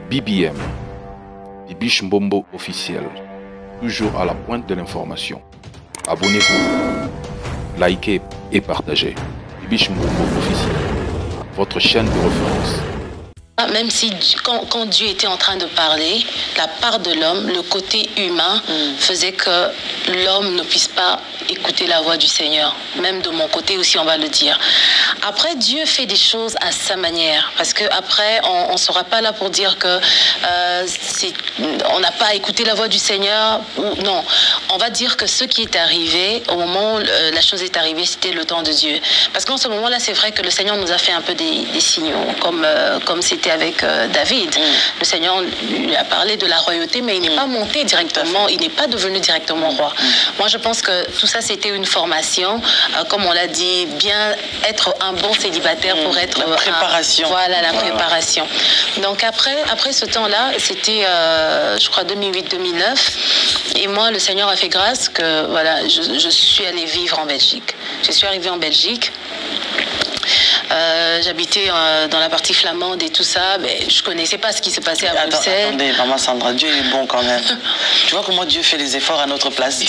BBM, Bibiche Mbombo officiel, toujours à la pointe de l'information. Abonnez-vous, likez et partagez. Bibiche Mbombo officiel, votre chaîne de référence. Même si quand Dieu était en train de parler, la part de l'homme, le côté humain, faisait que l'homme ne puisse pas écouter la voix du Seigneur. Même de mon côté aussi, on va le dire. Après, Dieu fait des choses à sa manière. Parce qu'après, on ne sera pas là pour dire que on n'a pas écouté la voix du Seigneur. Ou, non, on va dire que ce qui est arrivé, au moment où la chose est arrivée, c'était le temps de Dieu. Parce qu'en ce moment-là, c'est vrai que le Seigneur nous a fait un peu des signaux, comme c'était avec David. Le Seigneur lui a parlé de la royauté, mais il n'est pas monté directement, il n'est pas devenu directement roi. Moi, je pense que tout ça, c'était une formation, comme on l'a dit, bien être un bon célibataire pour être... La préparation. Voilà, la préparation. Donc après ce temps-là, c'était, je crois, 2008-2009, et moi, le Seigneur a fait grâce que, voilà, je suis allée vivre en Belgique. Je suis arrivée en Belgique. J'habitais dans la partie flamande et tout ça, mais je connaissais pas ce qui se passait à Bruxelles. Attendez, maman Sandra, Dieu est bon quand même. Tu vois comment Dieu fait les efforts à notre place.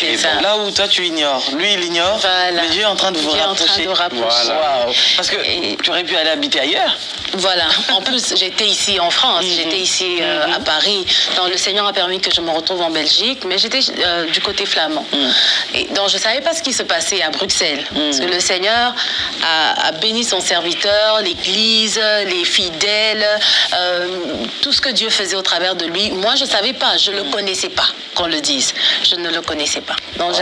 Là où toi tu ignores, lui il ignore, voilà. Mais Dieu est en train de vous rapprocher. Voilà. Wow. Parce que tu aurais pu aller habiter ailleurs. Voilà. En plus, j'étais ici en France, j'étais ici à Paris. Donc le Seigneur a permis que je me retrouve en Belgique, mais j'étais du côté flamand. Et donc je savais pas ce qui se passait à Bruxelles, parce que le Seigneur a béni son serviteur, l'Église, les fidèles, tout ce que Dieu faisait au travers de lui. Moi, je ne savais pas, je ne le connaissais pas, qu'on le dise. Je ne le connaissais pas. Donc,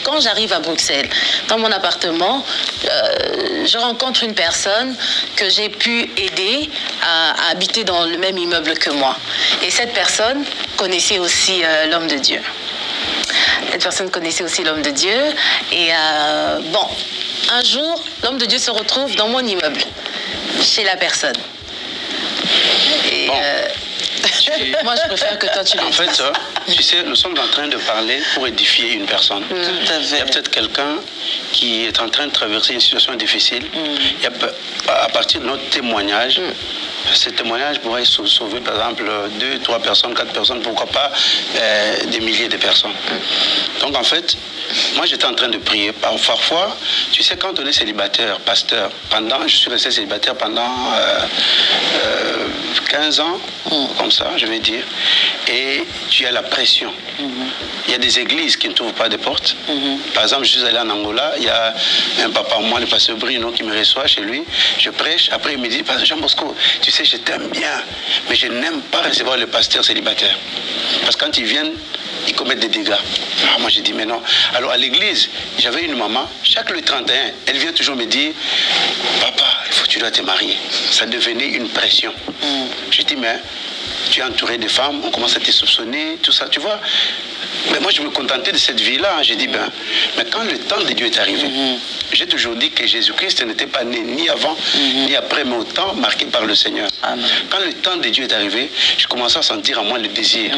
quand j'arrive à Bruxelles, dans mon appartement, je rencontre une personne que j'ai pu aider à habiter dans le même immeuble que moi. Et cette personne connaissait aussi l'homme de Dieu. Cette personne connaissait aussi l'homme de Dieu. Et bon, un jour, l'homme de Dieu se retrouve dans mon immeuble, chez la personne. Et bon. Moi, je préfère que toi, tu le dises. En fait, tu sais, nous sommes en train de parler pour édifier une personne. Tout à fait. Il y a peut-être quelqu'un qui est en train de traverser une situation difficile. Il y a, à partir de notre témoignage, ce témoignage pourrait sauver, par exemple, 2, 3 personnes, 4 personnes, pourquoi pas des milliers de personnes. Donc, en fait, moi, j'étais en train de prier. Parfois, tu sais, quand on est célibataire, pasteur, je suis resté célibataire pendant 15 ans, comme ça, je vais dire, et tu as la pression. Il y a des églises qui ne t'ouvrent pas de portes. Par exemple, je suis allé en Angola, il y a un papa, moi, le pasteur Bruno, qui me reçoit chez lui, je prêche, après il me dit, pasteur Jean Bosco, tu sais, je t'aime bien, mais je n'aime pas recevoir le pasteur célibataire. Parce que quand ils viennent, ils commettent des dégâts. Ah, moi, j'ai dit, mais non. Alors, à l'église, j'avais une maman, chaque le 31, elle vient toujours me dire, papa, tu dois te marier. Ça devenait une pression. J'ai dit, mais tu es entouré de femmes, on commence à te soupçonner, tout ça, tu vois. Mais moi, je me contentais de cette vie-là. J'ai dit, ben, mais quand le temps de Dieu est arrivé, j'ai toujours dit que Jésus-Christ n'était pas né ni avant, ni après, mais au temps marqué par le Seigneur. Quand le temps de Dieu est arrivé, je commençais à sentir en moi le désir.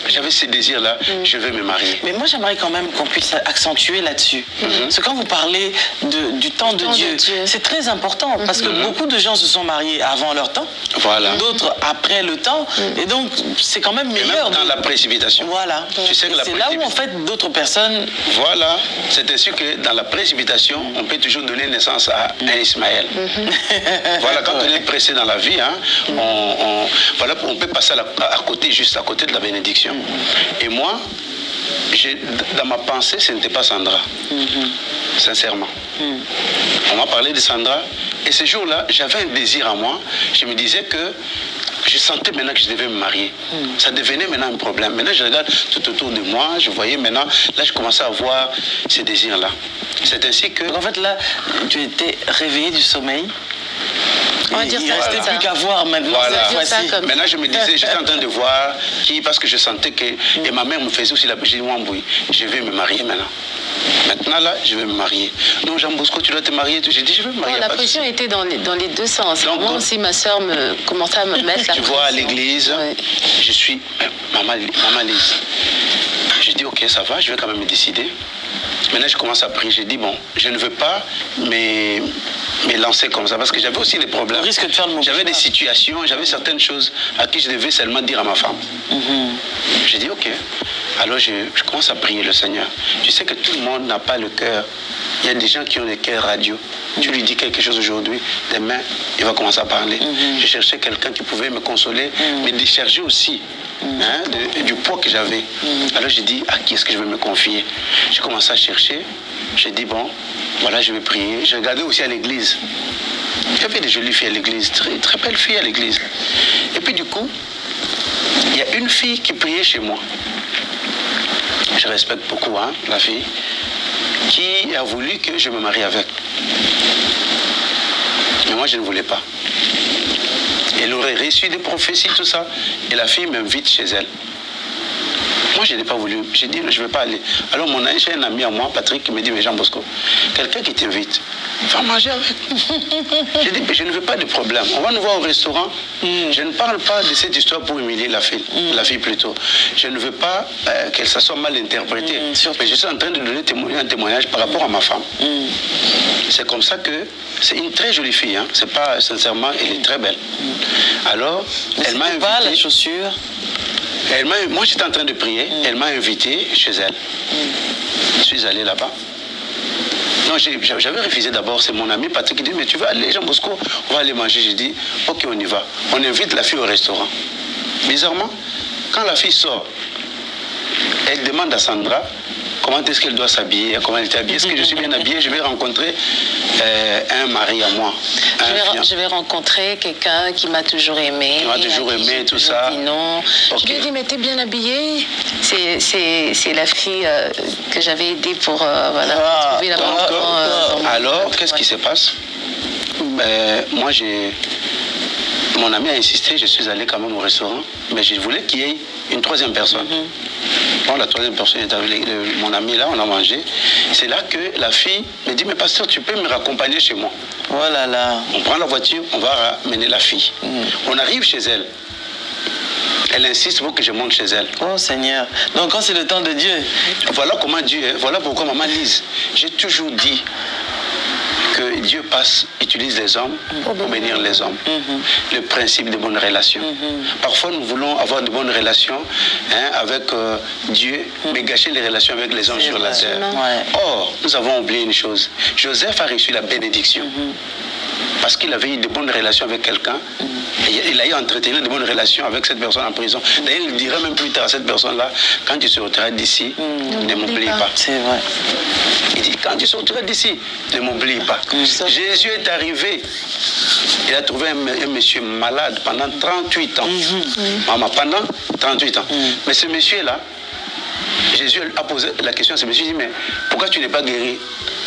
J'avais ce désir-là, je veux me marier. Mais moi, j'aimerais quand même qu'on puisse accentuer là-dessus. Parce que quand vous parlez du temps de Dieu, c'est très important, parce que beaucoup de gens se sont mariés avant leur temps, d'autres après le temps, et donc c'est quand même meilleur. Et même dans la précipitation. Voilà. Tu sais que c'est là où en fait d'autres personnes... Voilà, c'est ainsi que dans la précipitation, on peut toujours donner naissance à un Ismaël. Voilà, quand on est pressé dans la vie, hein, on peut passer à côté, juste à côté de la bénédiction. Et moi, dans ma pensée, ce n'était pas Sandra, sincèrement. On m'a parlé de Sandra, et ce jour-là, j'avais un désir en moi. Je me disais que je sentais maintenant que je devais me marier. Ça devenait maintenant un problème. Maintenant, je regarde tout autour de moi, je voyais maintenant, là, je commençais à voir ces désirs-là. C'est ainsi que... Donc, en fait, là, tu étais réveillé du sommeil. On va dire il ne restait plus qu'à voir maintenant. Voilà. Maintenant, je me disais, j'étais en train de voir qui, parce que je sentais que... Et ma mère me faisait aussi la... J'ai dit, Wambouille, je vais me marier maintenant. Maintenant, là, je vais me marier. Non, Jean Bosco, tu dois te marier. J'ai dit, je vais me marier. Non, la pression était dans les deux sens. Donc, moi aussi, ma soeur commençait à me mettre la pression. Tu vois, à l'église, je suis... Maman Lise. J'ai dit, ok, ça va, je vais quand même me décider. Maintenant, je commence à prier. J'ai dit, bon, je ne veux pas, mais me lancer comme ça, parce que j'avais aussi des problèmes. J'avais des situations, j'avais certaines choses à qui je devais seulement dire à ma femme. J'ai dit, ok. Alors je commence à prier le Seigneur. Tu sais que tout le monde n'a pas le cœur. Il y a des gens qui ont des cœurs radieux. Tu lui dis quelque chose aujourd'hui, demain, il va commencer à parler. Je cherchais quelqu'un qui pouvait me consoler, me décharger aussi du poids que j'avais. Alors j'ai dit, à qui est-ce que je vais me confier? J'ai commencé à chercher. J'ai dit, bon, voilà, je vais prier. J'ai regardé aussi à l'église. Il y avait des jolies filles à l'église, très, très belles filles à l'église. Et puis du coup, il y a une fille qui priait chez moi. Je respecte beaucoup la fille, qui a voulu que je me marie avec. Mais moi, je ne voulais pas. Elle aurait reçu des prophéties, tout ça, et la fille m'invite chez elle. Moi, je n'ai pas voulu. J'ai dit, je ne vais pas aller. Alors, j'ai un ami à moi, Patrick, qui me dit, mais Jean Bosco, quelqu'un qui t'invite, va manger avec. J'ai dit, mais je ne veux pas de problème. On va nous voir au restaurant. Je ne parle pas de cette histoire pour humilier la fille plutôt. Je ne veux pas qu'elle se soit mal interprétée. Mais je suis en train de donner un témoignage par rapport à ma femme. C'est comme ça que c'est une très jolie fille. C'est pas, sincèrement, elle est très belle. Alors, elle m'a invité. Pas la chaussure. Moi, j'étais en train de prier. Elle m'a invité chez elle. Je suis allé là-bas. Non, j'avais refusé d'abord. C'est mon ami Patrick qui dit, mais tu vas aller, Jean Bosco, on va aller manger. J'ai dit, ok, on y va. On invite la fille au restaurant. Bizarrement, quand la fille sort, elle demande à Sandra comment est-ce qu'elle doit s'habiller, comment elle est habillée. Est-ce que je suis bien habillée? Je vais rencontrer un mari à moi. Je vais rencontrer quelqu'un qui m'a toujours aimé. Qui m'a toujours aimé, tout ça. Non. Okay. Je lui ai dit, mais t'es bien habillée. C'est la fille que j'avais aidée pour trouver la bonne. Alors, qu'est-ce qui se passe? Moi, mon ami a insisté, je suis allé quand même au restaurant, mais je voulais qu'il y ait une troisième personne. Bon, la troisième personne est avec mon ami là, on a mangé. C'est là que la fille me dit, mais pasteur, tu peux me raccompagner chez moi? Oh là là. On prend la voiture, on va ramener la fille. On arrive chez elle. Elle insiste pour que je monte chez elle. Oh Seigneur. Donc quand c'est le temps de Dieu. Voilà comment Dieu est. Voilà pourquoi maman Lise, j'ai toujours dit que Dieu utilise les hommes pour bénir les hommes. Le principe de bonnes relations. Parfois, nous voulons avoir de bonnes relations avec Dieu, mais gâcher les relations avec les hommes sur la terre. Or, nous avons oublié une chose. Joseph a reçu la bénédiction. Parce qu'il avait eu de bonnes relations avec quelqu'un. Il a eu entretenu de bonnes relations avec cette personne en prison. D'ailleurs, il dirait même plus tard à cette personne-là, quand tu sortiras d'ici, ne m'oublie pas. C'est vrai. Il dit, quand tu sortiras d'ici, ne m'oublie pas. Jésus est arrivé. Il a trouvé un monsieur malade pendant 38 ans. Maman, pendant 38 ans. Mais ce monsieur-là, Jésus a posé la question à ce monsieur, il dit, mais pourquoi tu n'es pas guéri?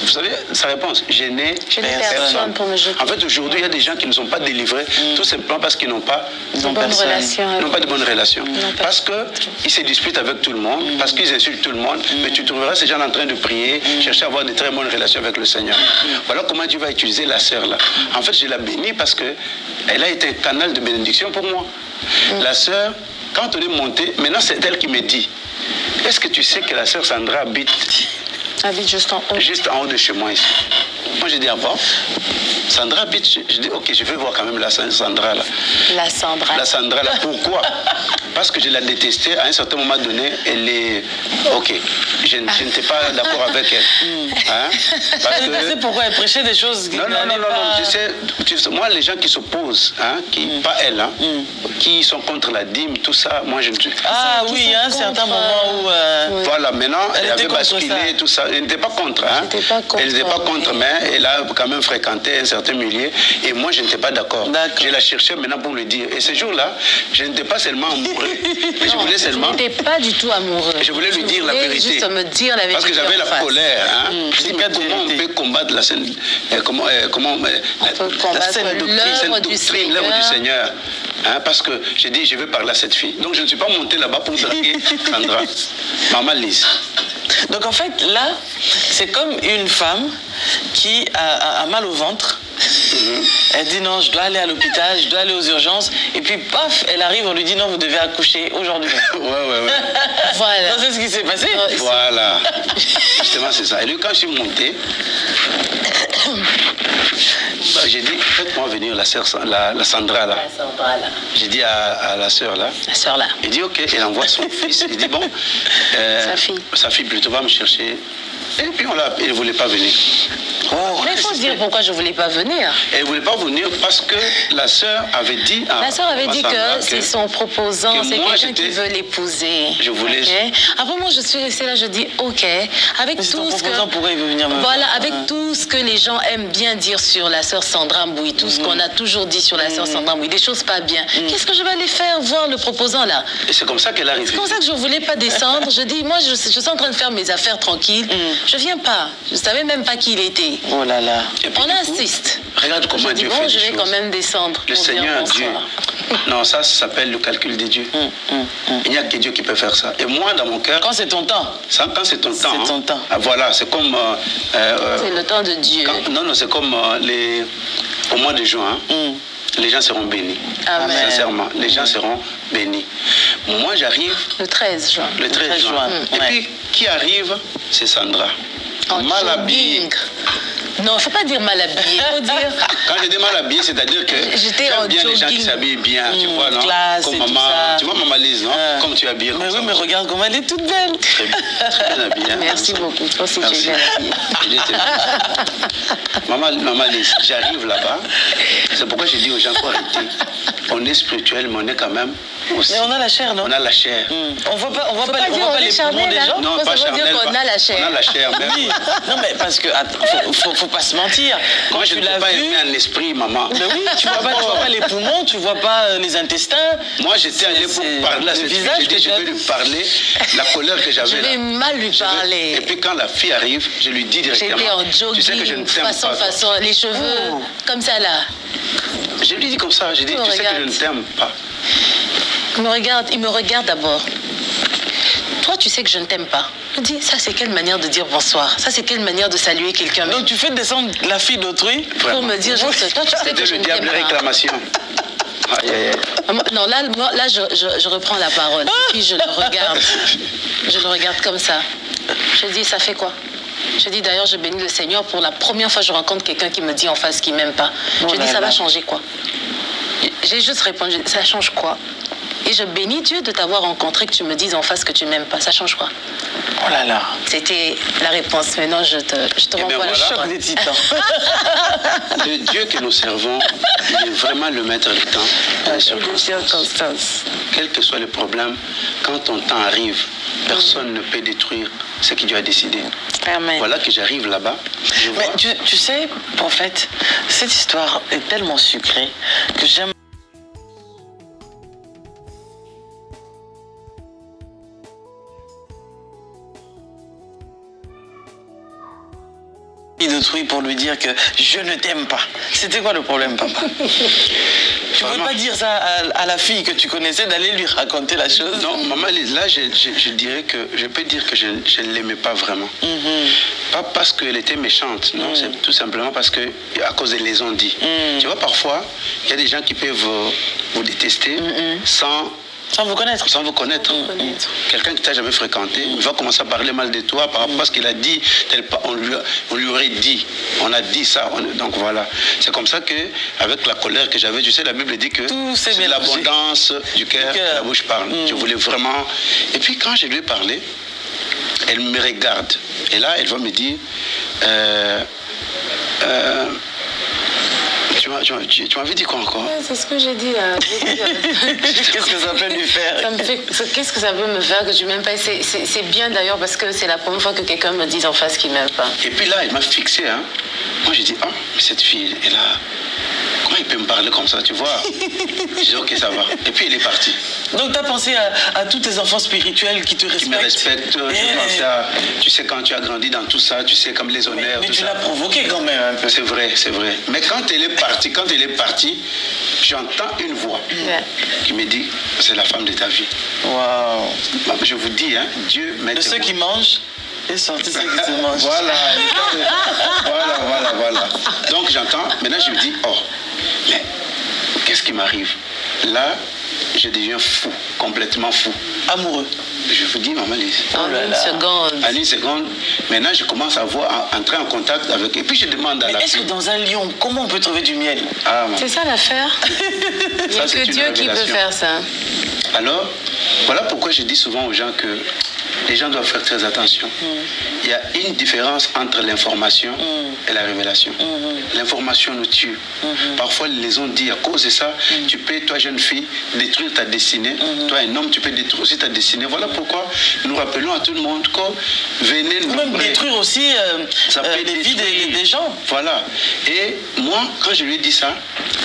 Vous savez, sa réponse, je n'ai personne pour me jeter. En fait, aujourd'hui, il y a des gens qui ne sont pas délivrés, tout simplement parce qu'ils n'ont pas de bonnes relations. Parce qu'ils se disputent avec tout le monde, parce qu'ils insultent tout le monde, mais tu trouveras ces gens en train de prier, chercher à avoir de très bonnes relations avec le Seigneur. Voilà comment Dieu va utiliser la sœur là. En fait, je la bénis parce qu'elle a été un canal de bénédiction pour moi. La sœur, quand on est monté, maintenant c'est elle qui me dit, est-ce que tu sais que la sœur Sandra habite juste en haut. Juste en haut de chez moi ici. Moi j'ai dit, ah bon, Sandra habite, je dis, ok, je vais voir quand même la Sandra là. La Sandra. La Sandra là, pourquoi? Parce que je la détestais, à un certain moment donné, elle est... Ok, je n'étais pas d'accord avec elle. C'est pourquoi elle prêchait des choses... Non, je sais, moi les gens qui s'opposent, pas elle, qui sont contre la dîme, tout ça, moi je ne suis... Ah oui, il y a un certain moment où... Voilà, maintenant, elle avait basculé, tout ça. Elle n'était pas contre, Elle n'était pas contre, mais elle a quand même fréquenté un certain milieu, et moi je n'étais pas d'accord. Je la cherchais maintenant pour le dire. Et ce jour-là, je n'étais pas seulement amoureux, mais je voulais seulement... Je n'étais pas du tout amoureux. Je voulais lui dire la vérité. Juste me dire la vérité. Parce que j'avais la colère. Je dis, mais comment on peut combattre la scène... Comment la scène doctrine, l'œuvre du Seigneur. Parce que j'ai dit, je vais parler à cette fille. Donc je ne suis pas monté là-bas pour draguer Sandra. Maman Lise. Donc en fait, là, c'est comme une femme qui a mal au ventre. Elle dit non, je dois aller à l'hôpital, je dois aller aux urgences. Et puis paf, elle arrive, on lui dit non, vous devez accoucher aujourd'hui. Ouais. Voilà. C'est ce qui s'est passé. Voilà. Justement, c'est ça. Et lui, quand je suis monté, j'ai dit, faites-moi venir la Sandra là. La Sandra là. J'ai dit à la sœur là. La sœur là. Il dit, ok, elle envoie son fils. Il dit, bon, sa fille plutôt va me chercher. Et puis elle ne voulait pas venir. Mais il faut se dire pourquoi je ne voulais pas venir. Elle ne voulait pas venir parce que la sœur avait dit... La sœur avait dit que c'est son proposant, c'est quelqu'un qui veut l'épouser. Je voulais... Après moi, je suis restée là, je dis, ok, avec tout ce que... pourquoi il veut venir Voilà, avec tout ce que les gens aiment bien dire sur la sœur Sandra Mbouy, tout ce qu'on a toujours dit sur la sœur Sandra Mbouy, des choses pas bien. Qu'est-ce que je vais aller faire voir le proposant là? Et c'est comme ça qu'elle arrive. C'est comme ça que je ne voulais pas descendre. Je dis, moi, je suis en train de faire mes affaires tranquilles. Je viens pas. Je ne savais même pas qui il était. Oh là là. On insiste. Regarde comment Dieu fait les je vais choses. Quand même descendre. Le Seigneur Dieu. Non, ça s'appelle le calcul de Dieu. Il n'y a que Dieu qui peut faire ça. Et moi, dans mon cœur... Quand c'est ton temps. Quand c'est ton temps. C'est ton temps. Voilà, c'est comme... c'est le temps de Dieu. Non, c'est comme au mois de juin. Les gens seront bénis. Amen. Sincèrement, les gens seront bénis. Moi, j'arrive... Le 13 juin. Le 13 juin. Et puis, qui arrive? C'est Sandra. Mal habillée. Non, il ne faut pas dire mal habillé, il faut dire... Quand je dis mal habillé, c'est-à-dire que j'aime bien les gens qui s'habillent bien, tu vois, non? Classe comme et maman, tout ça. tu vois maman Lise, non? Comme tu es habillée comme mais ça. Oui, mais regarde comment elle est toute belle. Très bien habillée. Merci beaucoup, toi aussi tu es bien habillée. Maman Lise, j'arrive là-bas, c'est pourquoi je dis aux gens, faut arrêter. On est spirituel, mais on est quand même aussi... Mais on a la chair, non? On a la chair. On voit pas les poumons des gens? Non, pas charnel. On a la chair. On a la chair, même. Oui. Non, mais parce que, faut pas se mentir. Quand moi, je ne peux pas aimer un esprit, maman. Mais oui, tu vois pas les poumons, tu vois pas les intestins. Moi, j'étais allé pour parler à cette fille. J'ai dit, je vais lui parler la colère que j'avais là. Je vais mal lui parler. Et puis, quand la fille arrive, je lui dis directement. J'étais en jogging, tu sais que je ne t'aime pas. façon, les cheveux, comme ça là. Je lui dis comme ça, je dis, tu sais que je ne t'aime pas. Il me regarde d'abord. Toi, tu sais que je ne t'aime pas. Je me dis, ça c'est quelle manière de dire bonsoir? Ça c'est quelle manière de saluer quelqu'un? Donc tu fais descendre la fille d'autrui pour me dire, juste, toi tu sais que je ne t'aime pas. Le diable réclamation. Non, là je reprends la parole. Et puis je le regarde. Je le regarde comme ça. Je dis, ça fait quoi? Je dis, d'ailleurs, je bénis le Seigneur. Pour la première fois, je rencontre quelqu'un qui me dit en face qu'il ne m'aime pas. Je dis, ça va changer quoi? J'ai juste répondu, ça change quoi? Et je bénis Dieu de t'avoir rencontré, que tu me dises en face que tu ne m'aimes pas. Ça change quoi? Oh là là. C'était la réponse. Maintenant, je te renvoie le choc des titans. Le Dieu que nous servons, il est vraiment le maître du temps et des circonstances. Quel que soit le problème, quand ton temps arrive, personne ne peut détruire ce que Dieu a décidé. Amen. Voilà que j'arrive là-bas. Mais tu sais, prophète, cette histoire est tellement sucrée que j'aime. D'autrui pour lui dire que je ne t'aime pas. C'était quoi le problème, papa? Tu ne veux pas dire ça à la fille que tu connaissais, d'aller lui raconter la chose? Non, maman, là, je dirais que je peux dire que je ne l'aimais pas vraiment. Pas parce qu'elle était méchante, non, c'est tout simplement parce que à cause de les ont dit. Tu vois, parfois, il y a des gens qui peuvent vous détester sans vous connaître. Sans vous connaître. Quelqu'un qui t'a jamais fréquenté, il va commencer à parler mal de toi par rapport à ce qu'il a dit. On lui aurait dit. On a dit ça. Donc voilà. C'est comme ça que, avec la colère que j'avais, tu sais, la Bible dit que c'est l'abondance du cœur que la bouche parle. Je voulais vraiment. Et puis quand je lui ai parlé, elle me regarde. Et là, elle va me dire. Tu m'avais dit quoi encore? C'est ce que j'ai dit. Qu'est-ce que ça peut lui faire? Qu'est-ce que ça peut me faire que tu m'aimes pas? C'est bien d'ailleurs parce que c'est la première fois que quelqu'un me dit en face qu'il m'aime pas. Et puis là, il m'a fixé. Hein. Moi, j'ai dit, oh, cette fille, elle a... Comment il peut me parler comme ça, tu vois? J'ai dit, ok, ça va. Et puis, il est parti. Donc, tu as pensé à tous tes enfants spirituels qui te respectent? Qui me respectent. J'ai pensé à... Tu sais, quand tu as grandi dans tout ça, tu sais, comme les honneurs, mais tout tu ça. l'as provoqué quand même un peu. C'est vrai, c'est vrai. Mais quand elle est partie, j'entends une voix qui me dit, c'est la femme de ta vie. Waouh. Je vous dis, hein, Dieu met... De ceux qui mangent et sortent ceux qui se mangent. Voilà. Donc, j'entends. Maintenant, je me dis, oh, mais qu'est-ce qui m'arrive? là, je deviens fou, complètement fou. Amoureux. Je vous dis, maman Lise. En une seconde. En une seconde. Maintenant, je commence à entrer en contact avec... Et puis, je demande à la fille... Est-ce que dans un lion, comment on peut trouver du miel? C'est ça l'affaire. Il n'y a que Dieu qui peut faire ça. Alors, voilà pourquoi je dis souvent aux gens que les gens doivent faire très attention. Il y a une différence entre l'information et la révélation. L'information nous tue. Parfois, les ont dit, à cause de ça, tu peux, toi jeune fille, détruire ta destinée. Toi, un homme, tu peux détruire aussi ta destinée. Voilà pourquoi nous rappelons à tout le monde que venez nous... Même détruire aussi les vies des gens. Voilà. Et moi, quand je lui ai dit ça...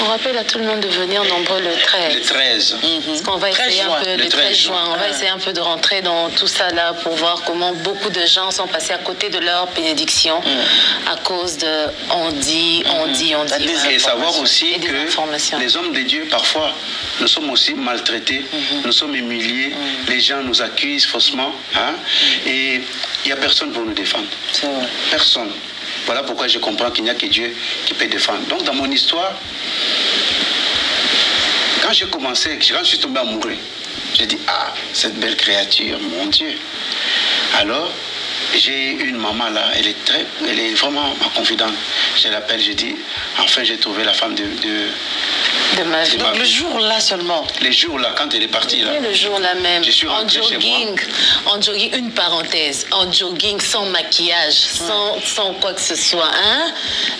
On rappelle à tout le monde de venir nombreux le 13. Le 13. Parce qu'on va essayer un peu, le 13 juin, on va essayer un peu de rentrer dans tout ça là pour voir comment beaucoup de gens sont passés à côté de leur bénédiction à cause de on dit. Et savoir aussi que les hommes de Dieu, parfois, nous sommes aussi maltraités, nous sommes humiliés, les gens nous accusent faussement, hein, et il n'y a personne pour nous défendre. Personne. Voilà pourquoi je comprends qu'il n'y a que Dieu qui peut défendre. Donc dans mon histoire, quand j'ai commencé, quand je suis tombé amoureux, j'ai dit, ah, cette belle créature, mon Dieu. Alors, j'ai une maman là, elle est vraiment ma confidente. Je l'appelle, je dis, enfin j'ai trouvé la femme de ma vie. Donc le jour là seulement. Les jours là, quand elle est partie là. Le jour là même. Je suis rentré chez moi. En jogging, une parenthèse, en jogging, sans maquillage, sans quoi que ce soit. Hein?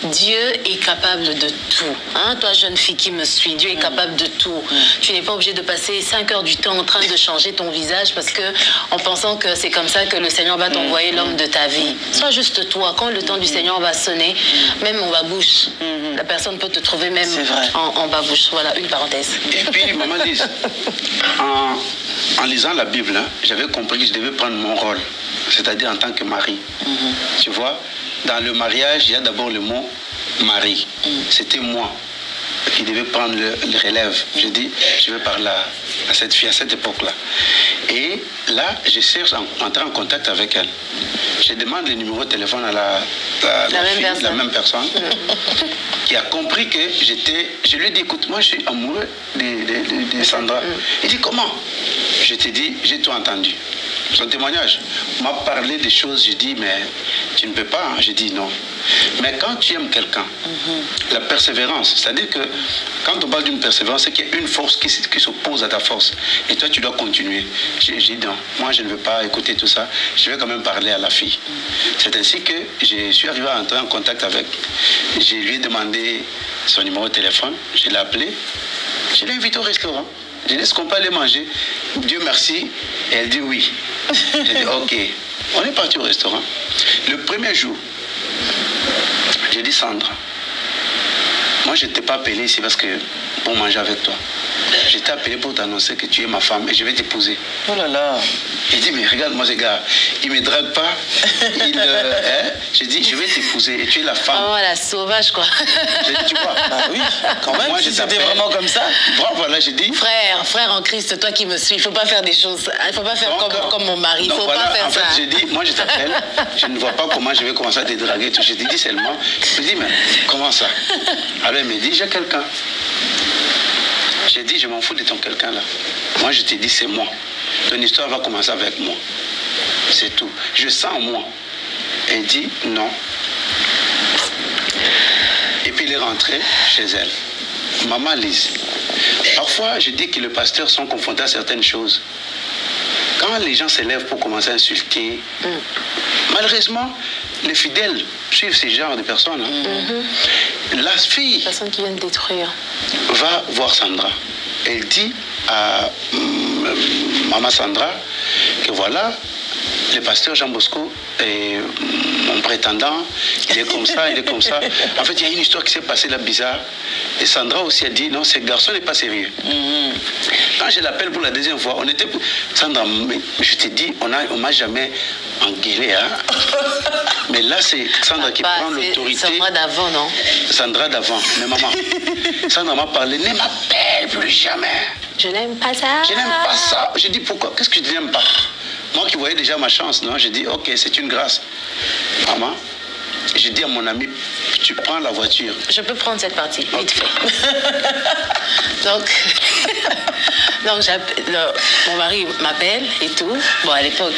Dieu est capable de tout. Hein? Toi, jeune fille qui me suis, Dieu est capable de tout. Tu n'es pas obligé de passer 5 heures du temps en train de changer ton visage parce que en pensant que c'est comme ça que le Seigneur va t'envoyer l'homme de ta vie. Sois juste toi. Quand le temps du Seigneur va sonner, même en bas-bouche, la personne peut te trouver même en bas-bouche. Voilà, une parenthèse. Et puis, maman Lise, en lisant la Bible, hein, j'avais compris que je devais prendre mon rôle, c'est-à-dire en tant que mari. Tu vois, dans le mariage, il y a d'abord le mot mari. C'était moi qui devais prendre le relève. Je dis, je vais parler à cette fille à cette époque-là. Et là, je cherche à entrer en contact avec elle. Je demande le numéro de téléphone à la même personne qui a compris que je lui ai dit, écoute, moi je suis amoureux de Sandra. Il dit, comment? Je te dis, j'ai tout entendu. Son témoignage m'a parlé des choses, je dis, mais tu ne peux pas, hein? Je dis non. Mais quand tu aimes quelqu'un, la persévérance, c'est-à-dire que quand on parle d'une persévérance, c'est qu'il y a une force qui s'oppose à ta force. Et toi, tu dois continuer. J'ai dit non, moi je ne veux pas écouter tout ça, je vais quand même parler à la fille. C'est ainsi que je suis arrivé à entrer en contact avec. Je lui ai demandé son numéro de téléphone, je l'ai appelé, je l'ai invité au restaurant. Je dis, est-ce qu'on peut aller manger? Dieu merci. Et elle dit oui. J'ai dit, ok. On est parti au restaurant. Le premier jour, j'ai dit, Sandra, moi je ne t'ai pas appelé ici parce que pour manger avec toi. Je t'ai appelé pour t'annoncer que tu es ma femme et je vais t'épouser. Oh là là. Il dit, mais regarde-moi ce gars, il ne me drague pas. J'ai dit, je vais t'épouser et tu es la femme. Oh, la sauvage, quoi. J'ai dit, tu vois. Bah oui, quand même, moi, si c'était vraiment comme ça. Bon, voilà, j'ai dit. Frère en Christ, toi qui me suis, il ne faut pas faire des choses. Il ne faut pas faire comme mon mari. Il ne faut pas faire ça. En fait, j'ai dit, moi je t'appelle, je ne vois pas comment je vais commencer à te draguer. Je t'ai dit seulement, je dis, mais comment ça? Alors il me dit, j'ai quelqu'un. J'ai dit, je m'en fous de ton quelqu'un là. Moi, je t'ai dit, c'est moi. Ton histoire va commencer avec moi. C'est tout. Je sens en moi. Elle dit, non. Et puis, il est rentré chez elle. Maman Lise. Parfois, je dis que les pasteurs sont confrontés à certaines choses. Quand les gens s'élèvent pour commencer à insulter, malheureusement, les fidèles suivent ce genre de personnes. La fille personne qui vient de détruire va voir Sandra. Elle dit à maman Sandra que voilà, le pasteur Jean Bosco est mon prétendant, il est comme ça, il est comme ça. En fait, il y a une histoire qui s'est passée là bizarre. Et Sandra aussi a dit non, ce garçon n'est pas sérieux. Quand je l'appelle pour la deuxième fois, on était... Sandra, je te dis, on m'a jamais engueulé. Hein? Mais là, c'est Sandra qui prend l'autorité. Sandra d'avant, non? Sandra d'avant. Mais maman, Sandra m'a parlé, ne m'appelle plus jamais. Je n'aime pas ça. Je n'aime pas ça. Je dis pourquoi? Qu'est-ce que je n'aime pas? Moi qui voyais déjà ma chance, non? Je dis ok, c'est une grâce. Maman, je dis à mon ami, tu prends la voiture. Je peux prendre cette partie, vite fait. Donc, Donc, mon mari m'appelle et tout. Bon, à l'époque,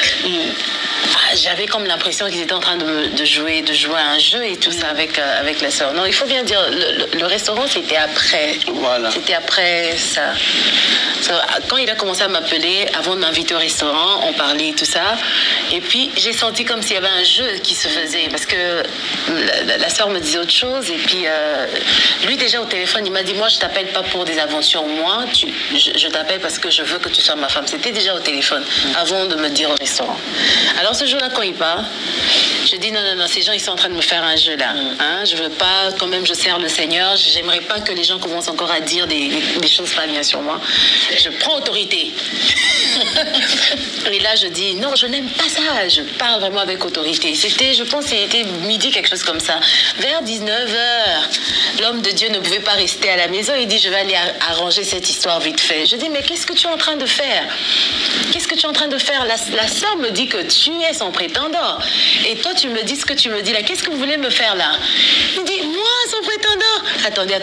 j'avais comme l'impression qu'ils étaient en train de jouer à un jeu et tout ça avec la sœur. Non, il faut bien dire, le restaurant, c'était après. Voilà. C'était après ça. Quand il a commencé à m'appeler, avant de m'inviter au restaurant, on parlait et tout ça. Et puis, j'ai senti comme s'il y avait un jeu qui se faisait. Parce que la sœur me disait autre chose. Et puis, lui, déjà au téléphone, il m'a dit, moi, je t'appelle pas pour des aventures. Moi, je t'appelle parce que je veux que tu sois ma femme. C'était déjà au téléphone, avant de me dire au restaurant. Alors, ce jour-là, quand il part, je dis, non, ces gens, ils sont en train de me faire un jeu, là. Hein? Je veux pas, quand même, je sers le Seigneur. J'aimerais pas que les gens commencent encore à dire des choses pas bien sur moi. Je prends autorité. Et là, je dis, non, je n'aime pas ça. Je parle vraiment avec autorité. C'était, je pense, c'était midi, quelque chose comme ça. Vers 19h, l'homme de Dieu ne pouvait pas rester à la maison. Il dit, je vais aller arranger cette histoire vite fait. Je dis, mais qu'est-ce que tu es en train de faire? Qu'est-ce que tu es en train de faire? La sœur me dit que tu es son prétendant. Et toi, tu me dis ce que tu me dis là. Qu'est-ce que vous voulez me faire là? Il dit, moi, son prétendant. Attendez.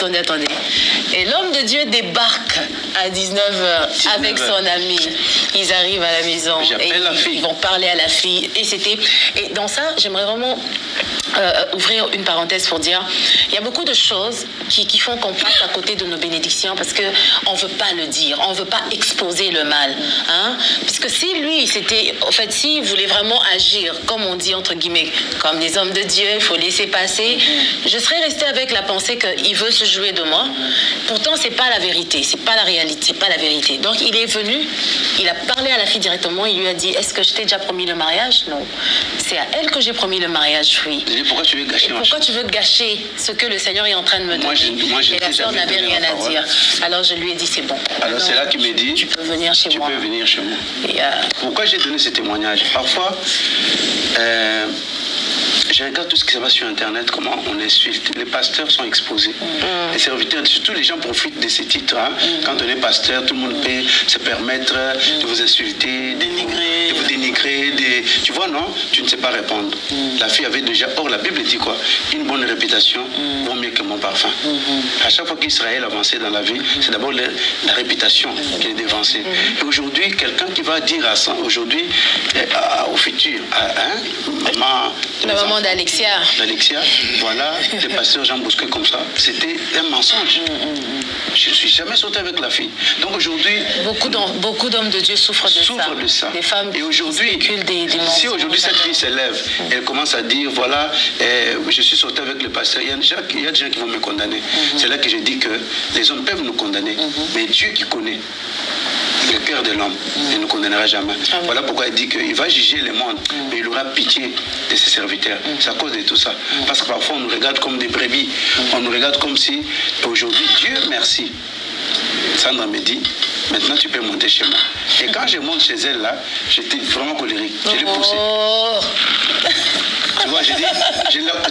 Et l'homme de Dieu débarque à 19h avec son ami. Ils arrivent à la maison et ils vont parler à la fille. Et dans ça, j'aimerais vraiment ouvrir une parenthèse pour dire, il y a beaucoup de choses qui font qu'on passe à côté de nos bénédictions parce qu'on ne veut pas le dire, on ne veut pas exposer le mal. Hein? Puisque si lui, s'il voulait vraiment agir, comme on dit entre guillemets, comme des hommes de Dieu, il faut laisser passer, je serais restée avec la pensée qu'il veut se jouer de moi. Pourtant, c'est pas la vérité, c'est pas la réalité, c'est pas la vérité. Donc, il est venu, il a parlé à la fille directement, il lui a dit, est-ce que je t'ai déjà promis le mariage? Non. C'est à elle que j'ai promis le mariage, oui. Pourquoi tu veux gâcher? Pourquoi tu veux gâcher ce que le Seigneur est en train de me donner? Et la sœur n'avait rien à dire. Alors, je lui ai dit, c'est bon. Alors, c'est là qu'il me dit, tu peux venir chez moi. Tu peux venir chez moi. Pourquoi j'ai donné ce témoignage? Parfois, je regarde tout ce qui se passe sur Internet, comment on insulte. Les pasteurs sont exposés. Les serviteurs, surtout les gens profitent de ces titres. Hein. Quand on est pasteur, tout le monde peut se permettre de vous insulter, de vous dénigrer. Tu vois, non? Tu ne sais pas répondre. La fille avait déjà... Or, la Bible dit quoi? Une bonne réputation vaut mieux que mon parfum. À chaque fois qu'Israël avançait dans la vie, c'est d'abord la réputation qui est dévancée. Et aujourd'hui, quelqu'un qui va dire à ça, aujourd'hui, au futur, maman d'Alexia. Voilà, le pasteur Jean Bousquet comme ça, c'était un mensonge. Je ne suis jamais sauté avec la fille. Donc aujourd'hui... Beaucoup d'hommes de Dieu souffrent de ça. Des femmes et aujourd'hui, si aujourd'hui cette fille se lève, elle commence à dire, voilà, je suis sauté avec le pasteur, il y a des gens qui vont me condamner. C'est là que je dis que les hommes peuvent nous condamner, mais Dieu qui connaît le cœur de l'homme, il ne nous condamnera jamais. Voilà pourquoi il dit qu'il va juger le monde, mais il aura pitié de ses serviteurs. C'est à cause de tout ça. Parce que parfois on nous regarde comme des brebis, on nous regarde comme si, aujourd'hui, Dieu merci. Sandra me dit, maintenant tu peux monter chez moi. Et quand je monte chez elle là, j'étais vraiment colérique. Je l'ai poussée. Tu vois, j'ai dit,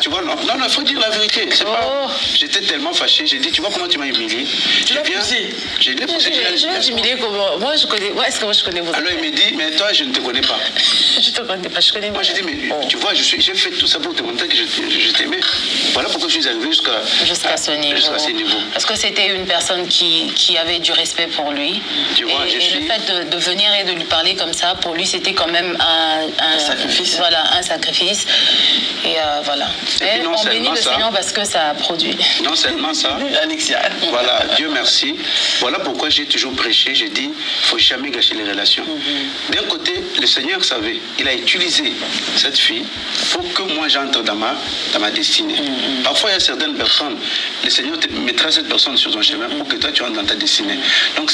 tu vois, non, il faut dire la vérité. C'est pas. J'étais tellement fâché, j'ai dit, tu vois comment tu m'as humilié. Tu l'as poussé. Je l'ai poussé. Je vais t'humilier comment? Moi, je connais. Est-ce que moi je connais vos... Alors il me dit, mais toi, je ne te connais pas. Je te connais pas, je connais. Moi, j'ai dit, mais tu vois, j'ai fait tout ça pour te montrer que je t'aimais. Voilà pourquoi je suis arrivé jusqu'à ce niveau. Parce que c'était une personne qui avait du respect pour lui. Tu vois, le fait de venir et de lui parler comme ça, pour lui, c'était quand même un sacrifice. Voilà, un sacrifice. Et voilà. Et on bénit le Seigneur parce que ça a produit. Non seulement ça. Alexia. Voilà, Dieu merci. Voilà pourquoi j'ai toujours prêché. J'ai dit, il ne faut jamais gâcher les relations. D'un côté, le Seigneur savait. Il a utilisé cette fille pour que moi j'entre dans ma destinée. Parfois, il y a certaines personnes, le Seigneur te mettra cette personne sur ton chemin pour que toi tu entres dans ta destinée. Donc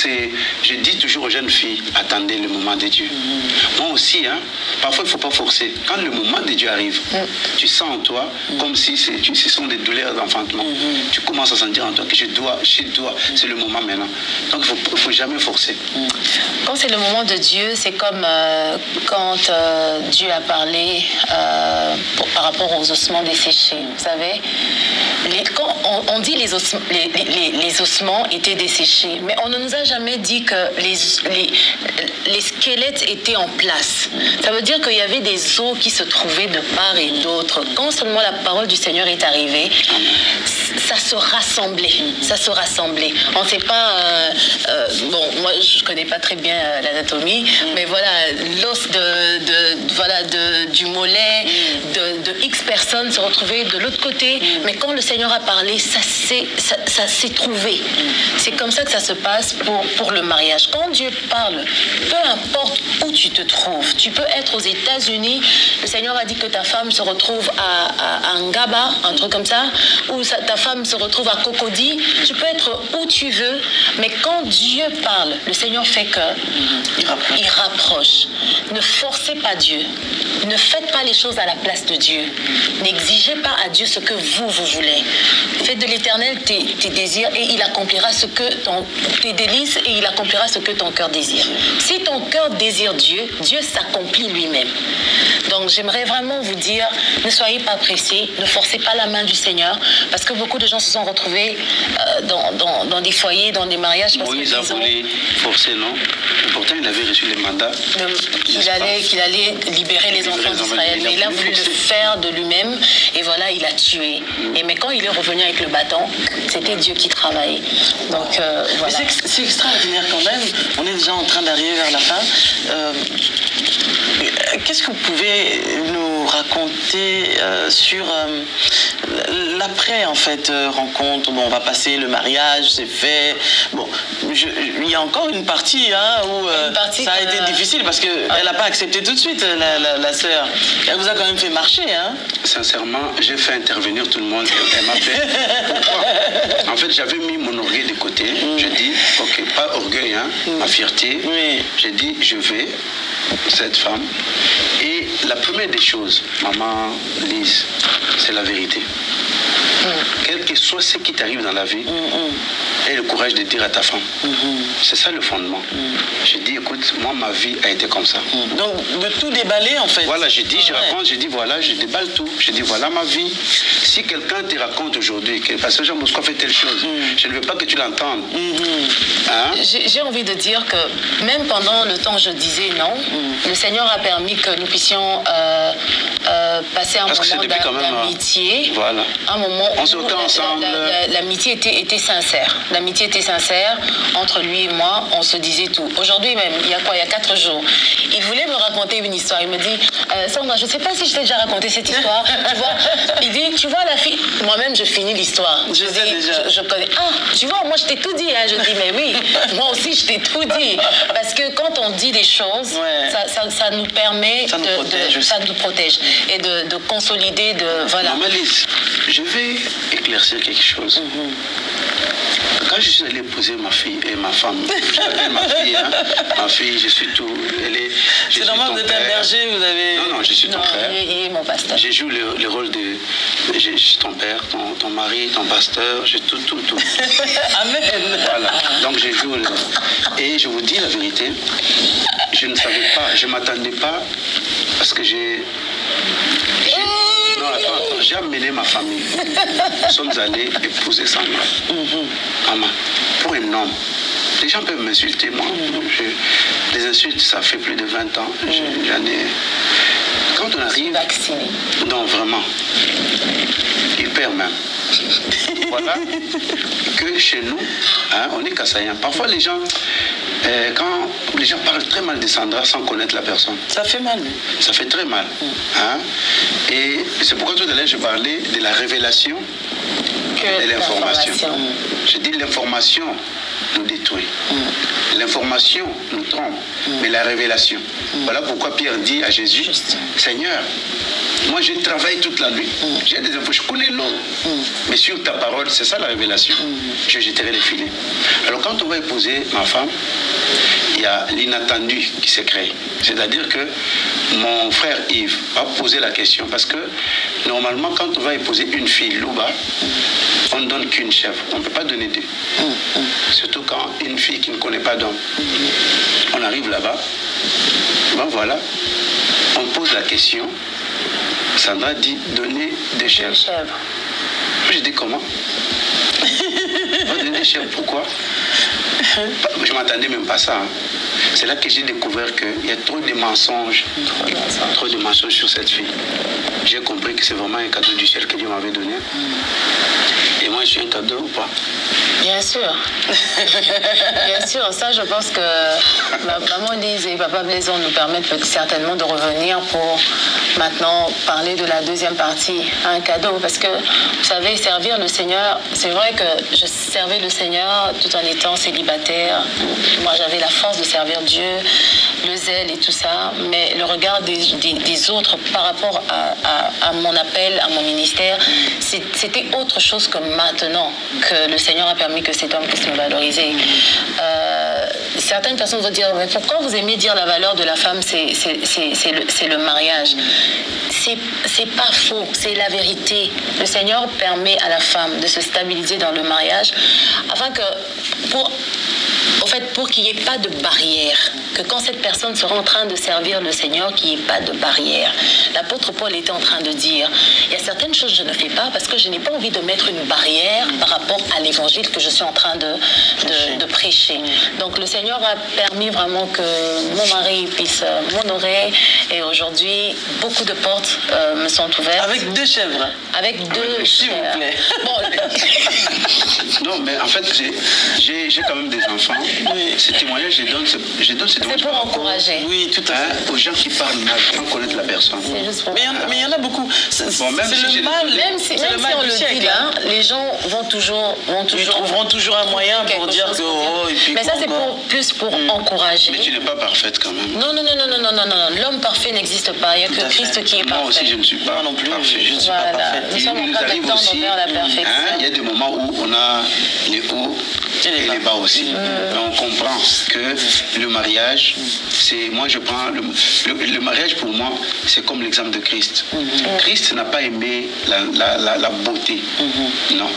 je dis toujours aux jeunes filles, attendez le moment de Dieu. Moi aussi, hein, parfois il ne faut pas forcer. Quand le moment de Dieu arrive, tu sens en toi comme si ce sont des douleurs d'enfantement. Tu commences à sentir en toi que je dois, c'est le moment maintenant. Donc il ne faut jamais forcer. Quand c'est le moment de Dieu, c'est comme quand Dieu a parlé par rapport aux ossements desséchés. Vous savez, quand on dit les ossements étaient desséchés, mais on ne nous a jamais dit que les squelettes étaient en place. Ça veut dire qu'il y avait des os qui se trouvaient de part et d'autre. Quand seulement la parole du Seigneur est arrivée, ça se rassemblait. Ça se rassemblait. On ne sait pas... bon, moi, je ne connais pas très bien l'anatomie, mais voilà, l'os du mollet de X personnes se retrouvait de l'autre côté. Mais quand le Seigneur a parlé, ça s'est trouvé. C'est comme ça que ça se passe pour le mariage. Quand Dieu parle, peu importe où tu te trouves, tu peux être aux États-Unis, le Seigneur a dit que ta femme se retrouve à Ngaba, un truc comme ça, ou ta femme se retrouve à Cocody, tu peux être où tu veux, mais quand Dieu parle, le Seigneur fait que il rapproche. Ne forcez pas Dieu. Ne faites pas les choses à la place de Dieu. N'exigez pas à Dieu ce que vous voulez. Faites de l'Éternel tes désirs et il accomplira tes délices et il accomplira ce que ton cœur désire. Si ton cœur désire Dieu, Dieu s'accomplit lui-même. Donc j'aimerais vraiment vous dire, ne soyez pas pressés, ne forcez pas la main du Seigneur, parce que beaucoup de gens se sont retrouvés dans des foyers, dans des mariages. Moïse a voulu forcer, non? Pourtant il avait reçu les mandats. Qu'il allait libérer les enfants d'Israël, mais il a voulu le faire de lui-même, et voilà, il a tué. Mais quand il est revenu avec le bâton, c'était Dieu qui travaillait. Donc voilà. C'est extraordinaire quand même, on est déjà en train d'arriver vers la fin. Qu'est-ce que vous pouvez nous raconter sur l'après en fait rencontre? Bon, on va passer le mariage, c'est fait. Bon, il y a encore une partie où ça a été difficile parce qu'elle n'a pas accepté tout de suite, la sœur. Elle vous a quand même fait marcher, hein? Sincèrement, j'ai fait intervenir tout le monde. Elle m'a fait. Pourquoi? En fait, j'avais mis mon orgueil de côté. Je dis, ok, pas orgueil, ma fierté. J'ai dit, je vais cette femme. Et la première des choses, maman Lise, c'est la vérité. Quel que soit ce qui t'arrive dans la vie, aie le courage de dire à ta femme. C'est ça le fondement. J'ai dit, écoute, moi ma vie a été comme ça. Donc de tout déballer en fait. Voilà, j'ai dit, je raconte, j'ai dit voilà, je déballe tout. J'ai dit voilà ma vie. Si quelqu'un te raconte aujourd'hui que parce que Jean Bosco a fait telle chose, je ne veux pas que tu l'entendes. J'ai envie de dire que même pendant le temps où je disais non, le Seigneur a permis que nous puissions passer un moment d'amitié. Voilà. Un moment on sortait ensemble. L'amitié était sincère. L'amitié était sincère entre lui et moi. On se disait tout. Aujourd'hui même, il y a 4 jours, il voulait me raconter une histoire. Il me dit, Sandra, je ne sais pas si je t'ai déjà raconté cette histoire. Tu vois, il dit, tu vois la fille. Moi-même, je finis l'histoire. Je connais. Ah, tu vois, moi je t'ai tout dit. Je dis, mais oui, moi aussi je t'ai tout dit. Parce que quand on dit des choses, ça nous permet, ça nous protège et de consolider, voilà. Maman Lise, je vais éclaircir quelque chose. Quand je suis allé épouser ma fille et ma femme, je l'appelle ma fille, ma fille, je suis tout. C'est normal, vous êtes un berger, vous avez... Non, je suis ton père. Il est mon pasteur. Je joue le rôle de... Je suis ton père, ton mari, ton pasteur, je tout. Amen. Voilà, donc je joue et je vous dis la vérité, je ne savais pas, je ne m'attendais pas, parce que non, attends, j'ai amené ma famille. Nous sommes allés épouser Sandra. Maman, pour un homme, les gens peuvent m'insulter, moi. Les insultes, ça fait plus de 20 ans. J'en ai... Quand on arrive... Vacciné. Non, vraiment. Hyper même. Voilà que chez nous, on est Kassaïens. Parfois, les gens... quand les gens parlent très mal de Sandra sans connaître la personne. Ça fait mal. Ça fait très mal. Et c'est pourquoi tout à l'heure je parlais de la révélation et de l'information. Je dis l'information nous détruit. L'information nous trompe. Mais la révélation. Voilà pourquoi Pierre dit à Jésus, Seigneur, moi je travaille toute la nuit. J'ai des infos, je connais l'eau. Mais sur ta parole, c'est ça la révélation. Je jetterai les filets. Alors quand on va épouser ma femme, il y a l'inattendu qui s'est créé. C'est-à-dire que mon frère Yves a posé la question parce que normalement quand on va épouser une fille Louba, on ne donne qu'une chèvre. On ne peut pas donner 2. Surtout quand une fille qui ne connaît pas d'homme. On arrive là-bas, ben voilà, on pose la question. Sandra dit donner 2 chèvres. Je dis comment? On va donner des chèvres, pourquoi? Je ne m'attendais même pas à ça. Hein. C'est là que j'ai découvert qu'il y a trop de mensonges. Trop de mensonges sur cette fille. J'ai compris que c'est vraiment un cadeau du ciel que Dieu m'avait donné. Et moi, je suis un cadeau ou pas? Bien sûr. Bien sûr. Ça, je pense que maman Lise et papa Blaison nous permettent certainement de revenir pour maintenant parler de la deuxième partie, un cadeau. Parce que, vous savez, servir le Seigneur, c'est vrai que je servais le Seigneur tout en étant célibataire. Moi, j'avais la force de servir Dieu, le zèle et tout ça. Mais le regard des autres par rapport à mon appel, à mon ministère, c'était autre chose que maintenant que le Seigneur a permis que cet homme puisse me valoriser. Certaines personnes vont dire, mais pourquoi vous aimez dire la valeur de la femme, c'est le mariage? C'est pas faux, c'est la vérité. Le Seigneur permet à la femme de se stabiliser dans le mariage afin que, pour qu'il n'y ait pas de barrière, que quand cette personne sera en train de servir le Seigneur, qu'il n'y ait pas de barrière. L'apôtre Paul était en train de dire, il y a certaines choses que je ne fais pas parce que je n'ai pas envie de mettre une barrière par rapport à l'évangile que je suis en train de prêcher. Donc le Seigneur a permis vraiment que mon mari puisse m'honorer et aujourd'hui, beaucoup de portes me sont ouvertes. Avec 2 chèvres. Avec 2 chèvres. S'il vous plaît. Non, mais en fait, j'ai quand même des enfants. Oui. Ces témoignages, je donne ces témoignages. C'est pour encourager. Oui, tout à fait. Aux gens qui parlent mal, sans connaître la personne. Mais il y en a beaucoup. C'est le mal. Même si on le dit là, les gens vont toujours... Ils trouveront toujours un moyen pour dire que... Oh, et puis mais ça, c'est plus pour encourager. Mais tu n'es pas parfaite quand même. Non. L'homme parfait n'existe pas. Il n'y a que Christ qui est parfait. Moi aussi, je ne suis pas non plus parfait. Je ne suis pas parfaite. Nous sommes en train de tendre vers la perfection. Il y a des moments où on a les hauts et les bas aussi. Mais on comprend que le mariage, c'est... Moi, je prends... Le mariage, pour moi, c'est comme l'exemple de Christ. Christ n'a pas aimé la beauté. Non.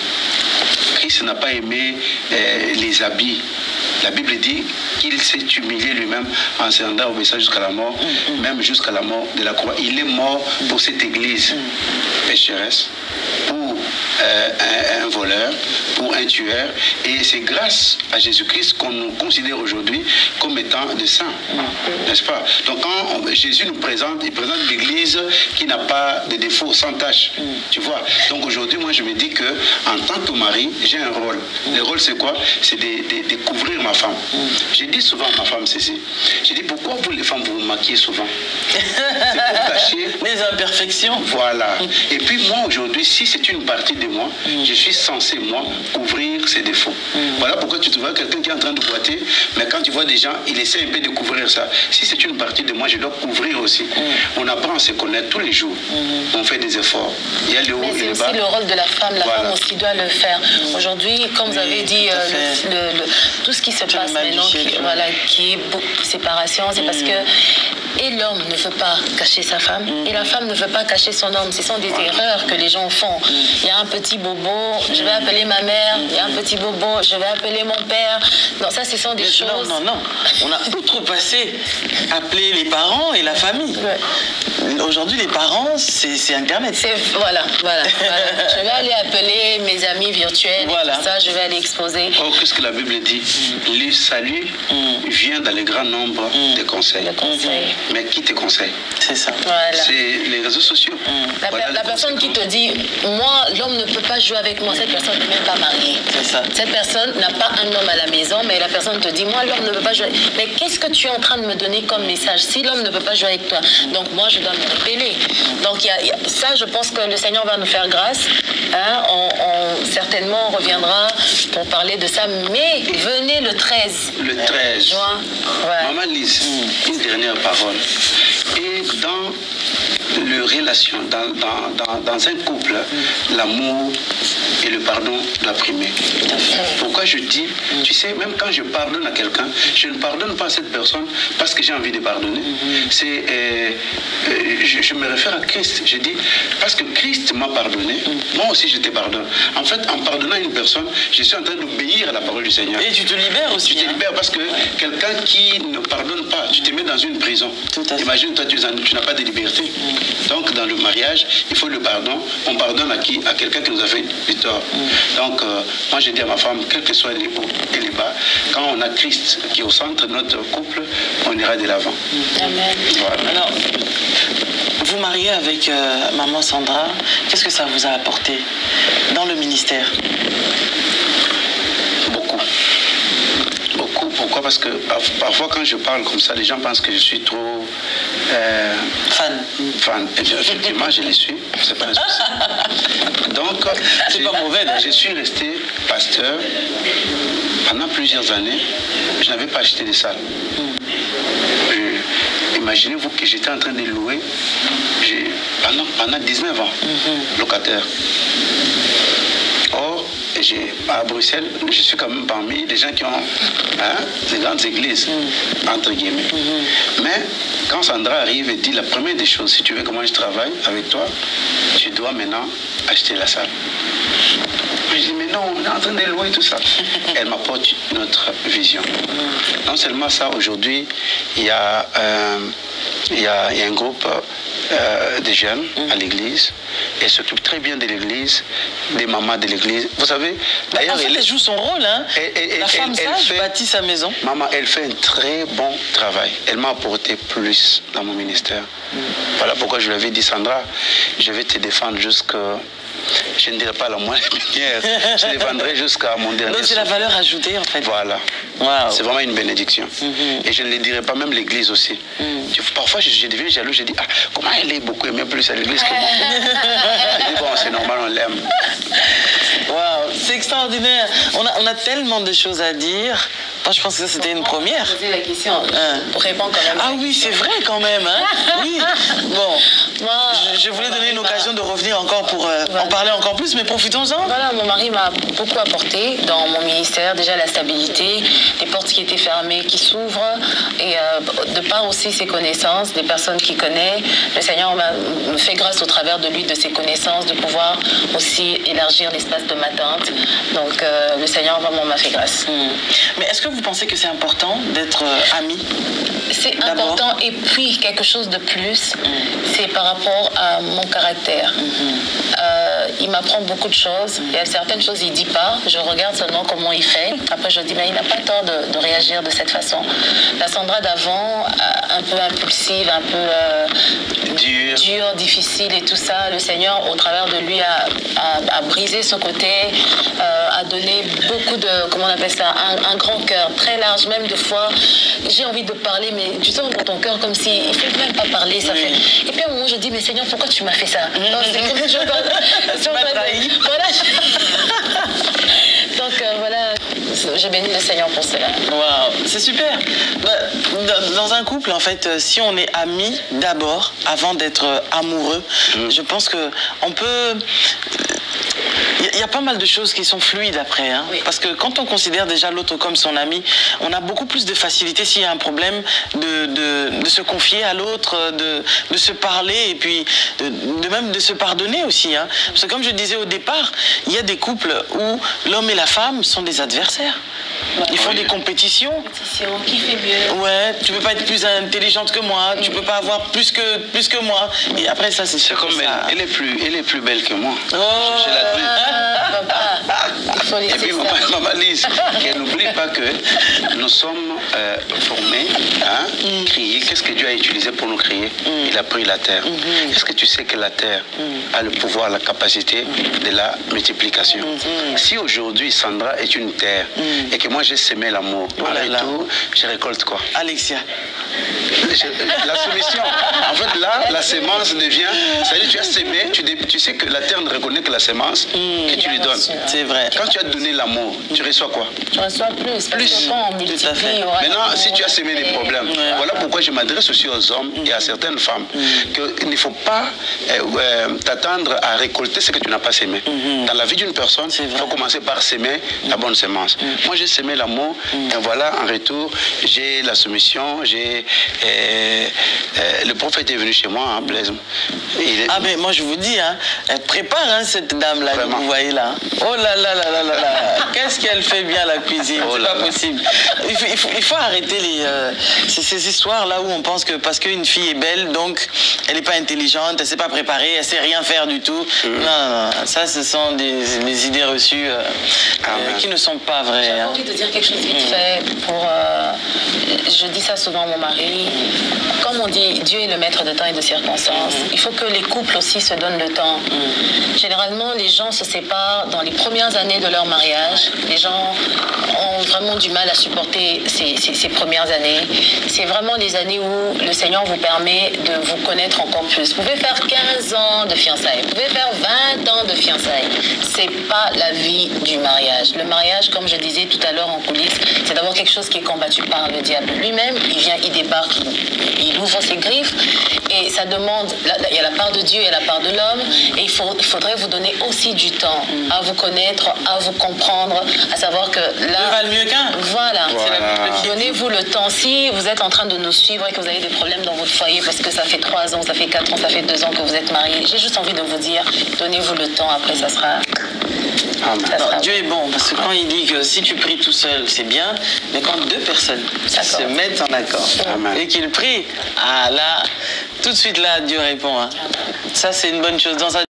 Christ n'a pas aimé les habits. La Bible dit qu'il s'est humilié lui-même en se rendant obéissant jusqu'à la mort, même jusqu'à la mort de la croix. Il est mort pour cette église pécheresse, pour un voleur, pour un tueur. Et c'est grâce à Jésus-Christ qu'on nous considère aujourd'hui comme étant des saints. N'est-ce pas? Donc quand Jésus nous présente, il présente l'église qui n'a pas de défauts, sans tâche. Tu vois? Donc aujourd'hui, moi je me dis que en tant que mari, j'ai un rôle. Le rôle c'est quoi? C'est de couvrir ma femme. Je dis souvent à ma femme ceci. Je dis, pourquoi vous les femmes vous vous maquillez souvent? C'est pour cacher les imperfections. Voilà. Et puis moi aujourd'hui, si c'est une partie de moi, je suis censé, moi, couvrir ses défauts. Voilà pourquoi tu te vois quelqu'un qui est en train de boiter, mais quand tu vois des gens, il essaie un peu de couvrir ça. Si c'est une partie de moi, je dois couvrir aussi. On apprend à se connaître tous les jours. On fait des efforts. Il y a le haut et le bas. C'est aussi le rôle de la femme. La femme aussi doit le faire. Aujourd'hui, comme vous avez dit, tout ce qui se passe maintenant, qui est beaucoup de séparation, c'est parce que et l'homme ne veut pas cacher sa femme, et la femme ne veut pas cacher son homme. Ce sont des erreurs que les gens font. Il y a un petit bobo, je vais appeler ma mère. Il y a un petit bobo, je vais appeler mon père. Non, ça, ce sont des choses... Non. On a outrepassé appeler les parents et la famille. Aujourd'hui, les parents, c'est Internet. Voilà. Je vais aller appeler mes amis virtuels. Voilà. Ça, je vais aller exposer. Oh, qu'est-ce que la Bible dit? Le salut vient dans le grand nombre de conseils. Mais qui te conseille? C'est ça. Voilà. C'est les réseaux sociaux. La personne qui te dit, moi, l'homme ne peut pas jouer avec moi, cette personne n'est même pas mariée. C'est ça. Cette personne n'a pas un homme à la maison, mais la personne te dit, moi, l'homme ne peut pas jouer. Mais qu'est-ce que tu es en train de me donner comme message? Si l'homme ne peut pas jouer avec toi, donc moi, je dois me rebeller. Donc, ça, je pense que le Seigneur va nous faire grâce. Certainement, on reviendra pour parler de ça. Mais venez le 13. Le 13. Juin. Ouais. Maman Lise, une dernière parole. Et dans le relation, dans un couple, l'amour et le pardon doivent primer. Pourquoi je dis, tu sais, même quand je pardonne à quelqu'un, je ne pardonne pas à cette personne parce que j'ai envie de pardonner. Je me réfère à Christ. Je dis, parce que Christ m'a pardonné, moi aussi je te pardonne. En fait, en pardonnant une personne, je suis en train d'obéir à la parole du Seigneur. Et tu te libères aussi. Tu te libères parce que quelqu'un qui ne pardonne pas, tu te mets dans une prison. Imagine, toi, tu n'as pas de liberté. Donc, dans le mariage, il faut le pardon. On pardonne à qui? À quelqu'un qui nous a fait du tort. D'accord. Donc, moi, je dis à ma femme, quel que soit les hauts et les bas, quand on a Christ qui est au centre de notre couple, on ira de l'avant. Amen. Voilà. Alors, vous mariez avec maman Sandra, qu'est-ce que ça vous a apporté dans le ministère? Beaucoup. Beaucoup. Pourquoi? Parce que parfois quand je parle comme ça, les gens pensent que je suis trop... fan. Et bien, effectivement, je les suis. C'est pas un souci. Donc, c'est pas mauvais. Je suis resté pasteur pendant plusieurs années. Je n'avais pas acheté de salle. Imaginez-vous que j'étais en train de louer pendant 19 ans, locataire. Or, à Bruxelles, je suis quand même parmi les gens qui ont des grandes églises, entre guillemets. Mais quand Sandra arrive et dit la première des choses, si tu veux que moi je travaille avec toi, tu dois maintenant acheter la salle. Je dis, mais non, on est en train de louer tout ça. Elle m'apporte notre vision. Non seulement ça, aujourd'hui, il y a un groupe de jeunes à l'église. Elle s'occupe très bien de l'église, des mamans de l'église. Vous savez, d'ailleurs, elle joue son rôle. Hein. La femme sage bâtit sa maison. Maman, elle fait un très bon travail. Elle m'a apporté plus dans mon ministère. Voilà pourquoi je lui avais dit, Sandra, je vais te défendre jusqu'à... Je ne dirais pas la moindre manière, je défendrai jusqu'à mon dernier. Donc c'est la valeur ajoutée en fait. Voilà. Wow. C'est vraiment une bénédiction. Et je ne le dirai pas, même l'église aussi. Parfois je deviens jaloux, je dis, ah, comment elle est beaucoup aimée plus à l'église que moi. Je dis, bon, c'est normal, on l'aime. Waouh, c'est extraordinaire. On a tellement de choses à dire. Moi, je pense que c'était une première. Poser la question, pour répondre quand même. Ah oui, c'est vrai quand même. Hein. Oui. Bon, je voulais donner une occasion de revenir encore pour en parler encore plus, mais profitons-en. Voilà, mon mari m'a beaucoup apporté dans mon ministère. Déjà la stabilité, les portes qui étaient fermées, qui s'ouvrent, et de par aussi ses connaissances, des personnes qu'il connaît. Le Seigneur me fait grâce au travers de lui, de ses connaissances, de pouvoir aussi élargir l'espace de ma tante. Donc le Seigneur vraiment m'a fait grâce. Mais est-ce que vous pensez que c'est important d'être amis? C'est important, et puis quelque chose de plus, c'est par rapport à mon caractère. Il m'apprend beaucoup de choses. Il y a certaines choses qu'il ne dit pas. Je regarde seulement comment il fait. Après, je dis, mais il n'a pas tort de réagir de cette façon. La Sandra d'avant, un peu impulsive, un peu dure, difficile et tout ça, le Seigneur, au travers de lui, a brisé son côté, a donné beaucoup de, comment on appelle ça, un grand cœur, très large, même de fois. J'ai envie de parler, mais tu sens dans ton cœur comme si il ne faut même pas parler. Ça fait... Et puis à un moment, je dis, mais Seigneur, pourquoi tu m'as fait ça? Voilà. Donc voilà, j'ai béni le Seigneur pour cela. Waouh, c'est super. Dans un couple, en fait, si on est amis d'abord, avant d'être amoureux, je pense que on peut... Il y a pas mal de choses qui sont fluides après. Hein? Oui. Parce que quand on considère déjà l'autre comme son ami, on a beaucoup plus de facilité s'il y a un problème de se confier à l'autre, de se parler et puis même de se pardonner aussi. Hein? Parce que comme je disais au départ, il y a des couples où l'homme et la femme sont des adversaires. Ils font des compétitions. Qui fait mieux? Ouais, tu peux pas être plus intelligente que moi, tu peux pas avoir plus que moi. Et après ça, c'est comme elle est plus belle que moi. Oh. Je l'admets. Et puis maman Lise, qu'elle n'oublie pas que nous sommes formés à crier. Qu'est-ce que Dieu a utilisé pour nous crier? Il a pris la terre. Est-ce que tu sais que la terre a le pouvoir, la capacité de la multiplication? Si aujourd'hui Sandra est une terre et que moi j'ai semé l'amour, en retour, je récolte quoi? Alexia. La soumission. En fait, là, la sémence devient... C'est-à-dire, tu as sémé, tu sais que la terre ne reconnaît que la sémence que tu lui donnes. C'est vrai. Quand tu as donné l'amour, tu reçois quoi? Tu reçois plus. Plus. Tout à fait. Maintenant, si tu as semé des problèmes, voilà pourquoi je m'adresse aussi aux hommes et à certaines femmes, qu'il ne faut pas t'attendre à récolter ce que tu n'as pas sémé. Dans la vie d'une personne, il faut commencer par s'aimer la bonne sémence. Moi, j'ai sémé l'amour, et voilà, en retour, j'ai la soumission, j'ai... le prophète est venu chez moi, hein, Blaise. Ah, mais moi, je vous dis, hein, elle prépare hein, cette dame-là, que vous voyez là. Oh là là là là là là. Qu'est-ce qu'elle fait bien la cuisine? C'est pas possible. Il faut arrêter ces histoires-là où on pense que parce qu'une fille est belle, donc elle n'est pas intelligente, elle ne s'est pas préparée, elle ne sait rien faire du tout. Non, ça, ce sont des idées reçues qui ne sont pas vraies. J'ai envie de dire quelque chose vite fait. Je dis ça souvent à mon mari. Comme on dit, Dieu est le maître de temps et de circonstances. Il faut que les couples aussi se donnent le temps. Généralement, les gens se séparent dans les premières années de leur mariage. Les gens ont vraiment du mal à supporter ces premières années. C'est vraiment les années où le Seigneur vous permet de vous connaître encore plus. Vous pouvez faire 15 ans de fiançailles, vous pouvez faire 20 ans de fiançailles. C'est pas la vie du mariage. Le mariage, comme je disais tout à l'heure en coulisses, c'est d'abord quelque chose qui est combattu par le diable lui-même. Il vient, il débarque, il ouvre ses griffes et ça demande, il y a la part de Dieu et la part de l'homme et il faudrait vous donner aussi du temps à vous connaître, à vous comprendre, à savoir que là... Deux valent mieux qu'un. Voilà. Donnez-vous le temps. Si vous êtes en train de nous suivre et que vous avez des problèmes dans votre foyer parce que ça fait 3 ans, ça fait 4 ans, ça fait 2 ans que vous êtes mariés, j'ai juste envie de vous dire, donnez-vous le temps, après ça sera... Dieu est bon, parce que quand il dit que si tu pries tout seul, c'est bien, mais quand 2 personnes se mettent en accord et qu'ils prient, là, tout de suite là, Dieu répond. Ça, c'est une bonne chose. Dans sa